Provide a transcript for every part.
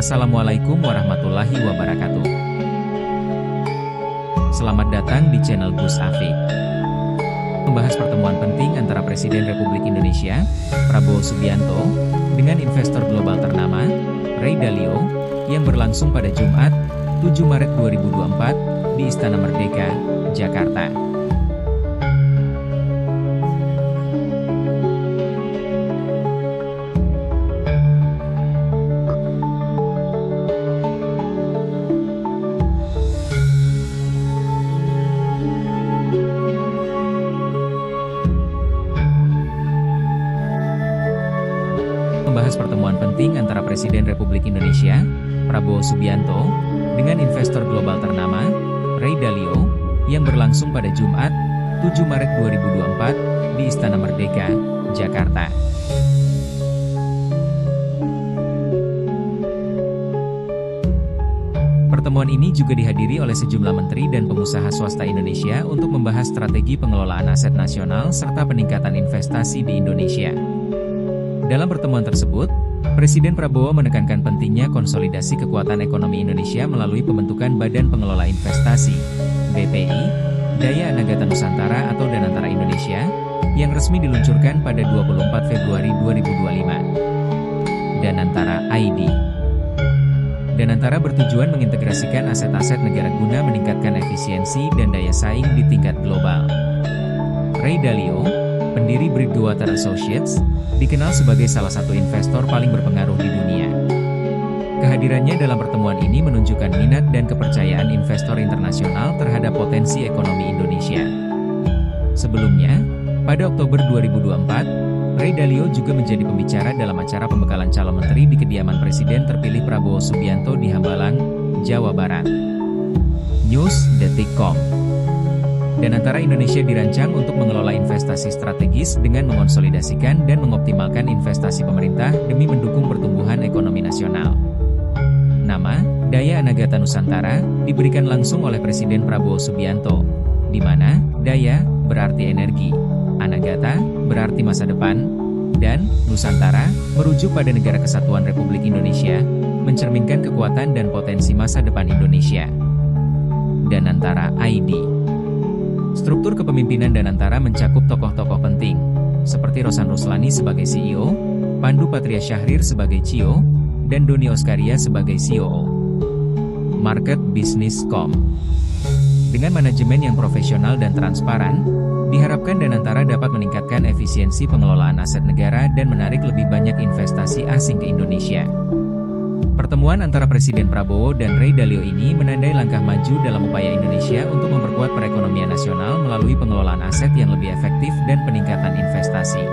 Assalamualaikum warahmatullahi wabarakatuh. Selamat datang di channel Gus Afik. Membahas pertemuan penting antara Presiden Republik Indonesia, Prabowo Subianto, dengan investor global ternama, Ray Dalio, yang berlangsung pada Jumat, 7 Maret 2024, di Istana Merdeka, Jakarta. Membahas pertemuan penting antara Presiden Republik Indonesia, Prabowo Subianto, dengan investor global ternama, Ray Dalio, yang berlangsung pada Jumat, 7 Maret 2024, di Istana Merdeka, Jakarta. Pertemuan ini juga dihadiri oleh sejumlah menteri dan pengusaha swasta Indonesia untuk membahas strategi pengelolaan aset nasional serta peningkatan investasi di Indonesia. Dalam pertemuan tersebut, Presiden Prabowo menekankan pentingnya konsolidasi kekuatan ekonomi Indonesia melalui pembentukan Badan Pengelola Investasi, BPI, Daya Anagata Nusantara atau Danantara Indonesia, yang resmi diluncurkan pada 24 Februari 2025. Danantara ID. Danantara bertujuan mengintegrasikan aset-aset negara guna meningkatkan efisiensi dan daya saing di tingkat global. Ray Dalio, pendiri Bridgewater Associates, dikenal sebagai salah satu investor paling berpengaruh di dunia. Kehadirannya dalam pertemuan ini menunjukkan minat dan kepercayaan investor internasional terhadap potensi ekonomi Indonesia. Sebelumnya, pada Oktober 2024, Ray Dalio juga menjadi pembicara dalam acara pembekalan calon menteri di kediaman Presiden terpilih Prabowo Subianto di Hambalang, Jawa Barat. News.com. Danantara Indonesia dirancang untuk mengelola investasi strategis dengan mengonsolidasikan dan mengoptimalkan investasi pemerintah demi mendukung pertumbuhan ekonomi nasional. Nama, Daya Anagata Nusantara, diberikan langsung oleh Presiden Prabowo Subianto, di mana Daya berarti energi, Anagata berarti masa depan, dan Nusantara merujuk pada Negara Kesatuan Republik Indonesia, mencerminkan kekuatan dan potensi masa depan Indonesia. Danantara ID. Struktur kepemimpinan Danantara mencakup tokoh-tokoh penting, seperti Rosan Ruslani sebagai CEO, Pandu Patria Syahrir sebagai CEO, dan Doni Oskaria sebagai COO. Market Business.com. Dengan manajemen yang profesional dan transparan, diharapkan Danantara dapat meningkatkan efisiensi pengelolaan aset negara dan menarik lebih banyak investasi asing ke Indonesia. Pertemuan antara Presiden Prabowo dan Ray Dalio ini menandai langkah maju dalam upaya Indonesia untuk memperkuat perekonomian nasional melalui pengelolaan aset yang lebih efektif dan peningkatan investasi.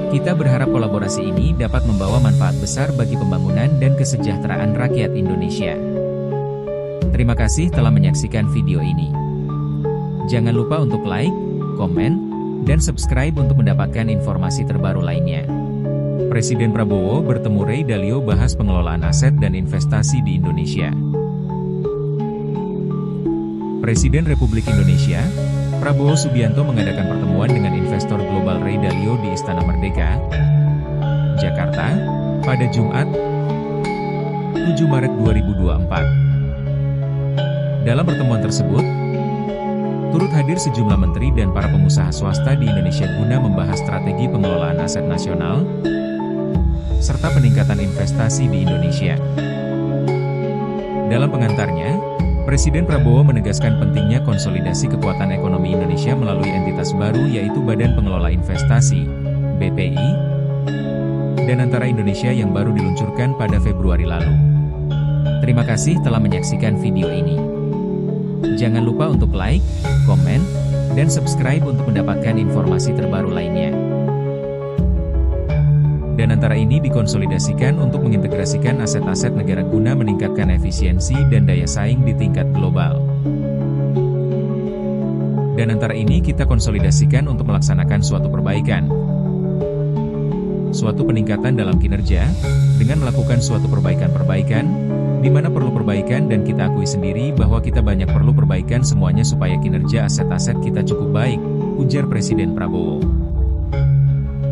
Kita berharap kolaborasi ini dapat membawa manfaat besar bagi pembangunan dan kesejahteraan rakyat Indonesia. Terima kasih telah menyaksikan video ini. Jangan lupa untuk like, komen, dan subscribe untuk mendapatkan informasi terbaru lainnya. Presiden Prabowo bertemu Ray Dalio bahas pengelolaan aset dan investasi di Indonesia. Presiden Republik Indonesia, Prabowo Subianto mengadakan pertemuan dengan investor global Ray Dalio di Istana Merdeka, Jakarta, pada Jumat, 7 Maret 2024. Dalam pertemuan tersebut, turut hadir sejumlah menteri dan para pengusaha swasta di Indonesia guna membahas strategi pengelolaan aset nasional, serta peningkatan investasi di Indonesia. Dalam pengantarnya, Presiden Prabowo menegaskan pentingnya konsolidasi kekuatan ekonomi Indonesia melalui entitas baru yaitu Badan Pengelola Investasi, BPI, Danantara Indonesia yang baru diluncurkan pada Februari lalu. Terima kasih telah menyaksikan video ini. Jangan lupa untuk like, komen, dan subscribe untuk mendapatkan informasi terbaru lainnya. Danantara ini dikonsolidasikan untuk mengintegrasikan aset-aset negara guna meningkatkan efisiensi dan daya saing di tingkat global. Danantara ini kita konsolidasikan untuk melaksanakan suatu perbaikan, suatu peningkatan dalam kinerja, dengan melakukan suatu perbaikan-perbaikan, di mana perlu perbaikan dan kita akui sendiri bahwa kita banyak perlu perbaikan semuanya supaya kinerja aset-aset kita cukup baik, ujar Presiden Prabowo.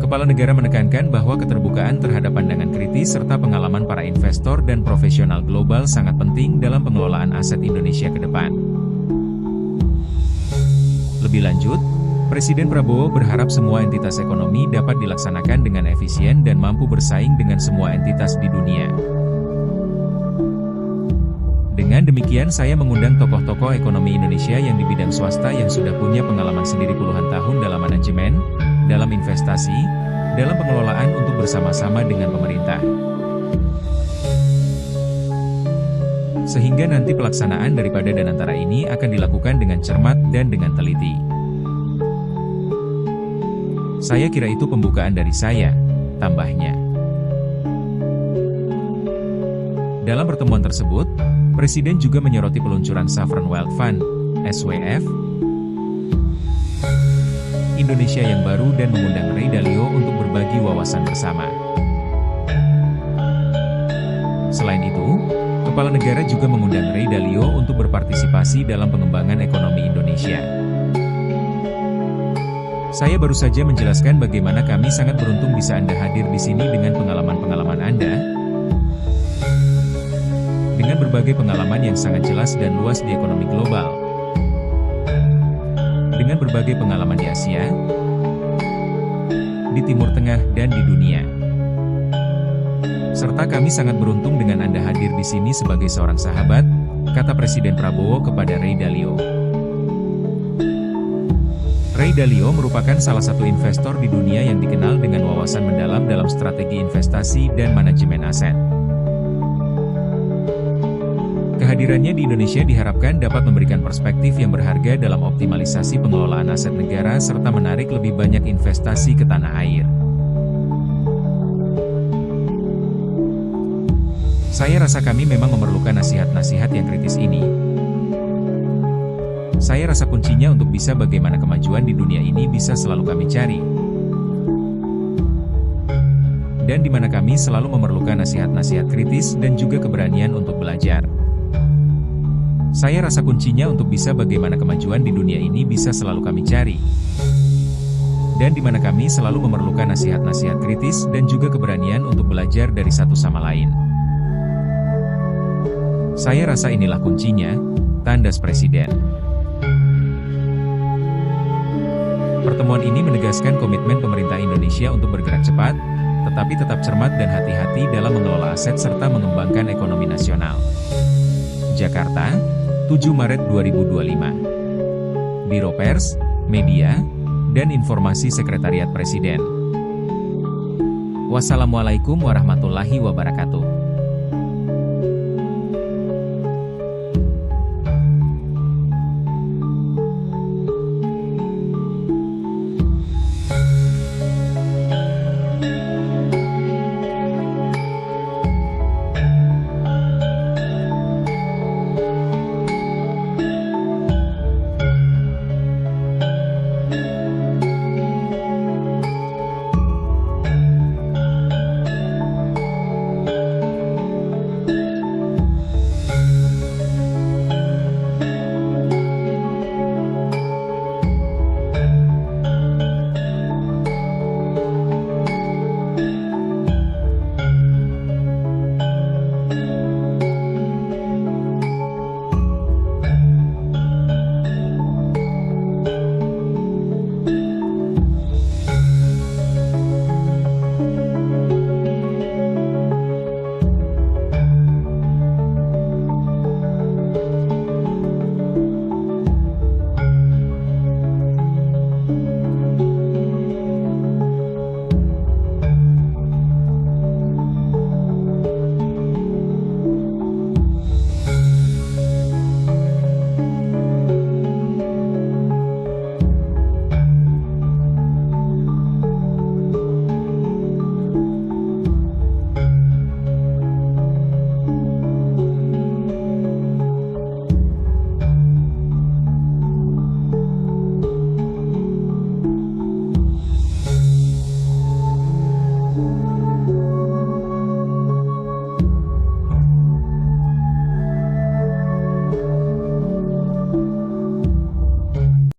Kepala negara menekankan bahwa keterbukaan terhadap pandangan kritis serta pengalaman para investor dan profesional global sangat penting dalam pengelolaan aset Indonesia ke depan. Lebih lanjut, Presiden Prabowo berharap semua entitas ekonomi dapat dilaksanakan dengan efisien dan mampu bersaing dengan semua entitas di dunia. Dengan demikian saya mengundang tokoh-tokoh ekonomi Indonesia yang di bidang swasta yang sudah punya pengalaman sendiri puluhan tahun dalam manajemen, dalam investasi, dalam pengelolaan untuk bersama-sama dengan pemerintah. Sehingga nanti pelaksanaan daripada Danantara ini akan dilakukan dengan cermat dan dengan teliti. Saya kira itu pembukaan dari saya, tambahnya. Dalam pertemuan tersebut, Presiden juga menyoroti peluncuran Sovereign Wealth Fund, SWF, Indonesia yang baru dan mengundang Ray Dalio untuk berbagi wawasan bersama. Selain itu, Kepala Negara juga mengundang Ray Dalio untuk berpartisipasi dalam pengembangan ekonomi Indonesia. Saya baru saja menjelaskan bagaimana kami sangat beruntung bisa Anda hadir di sini dengan pengalaman-pengalaman Anda, dengan berbagai pengalaman yang sangat jelas dan luas di ekonomi global, dengan berbagai pengalaman di Asia, di Timur Tengah, dan di dunia. Serta kami sangat beruntung dengan Anda hadir di sini sebagai seorang sahabat, kata Presiden Prabowo kepada Ray Dalio. Ray Dalio merupakan salah satu investor di dunia yang dikenal dengan wawasan mendalam dalam strategi investasi dan manajemen aset. Kehadirannya di Indonesia diharapkan dapat memberikan perspektif yang berharga dalam optimalisasi pengelolaan aset negara serta menarik lebih banyak investasi ke tanah air. Saya rasa kami memang memerlukan nasihat-nasihat yang kritis ini. Saya rasa kuncinya untuk bisa bagaimana kemajuan di dunia ini bisa selalu kami cari. Dan di mana kami selalu memerlukan nasihat-nasihat kritis dan juga keberanian untuk belajar. Saya rasa kuncinya untuk bisa bagaimana kemajuan di dunia ini bisa selalu kami cari. Dan di mana kami selalu memerlukan nasihat-nasihat kritis dan juga keberanian untuk belajar dari satu sama lain. Saya rasa inilah kuncinya, tandas Presiden. Pertemuan ini menegaskan komitmen pemerintah Indonesia untuk bergerak cepat, tetapi tetap cermat dan hati-hati dalam mengelola aset serta mengembangkan ekonomi nasional. Jakarta, 7 Maret 2025. Biro Pers, Media, dan Informasi Sekretariat Presiden. Wassalamualaikum warahmatullahi wabarakatuh.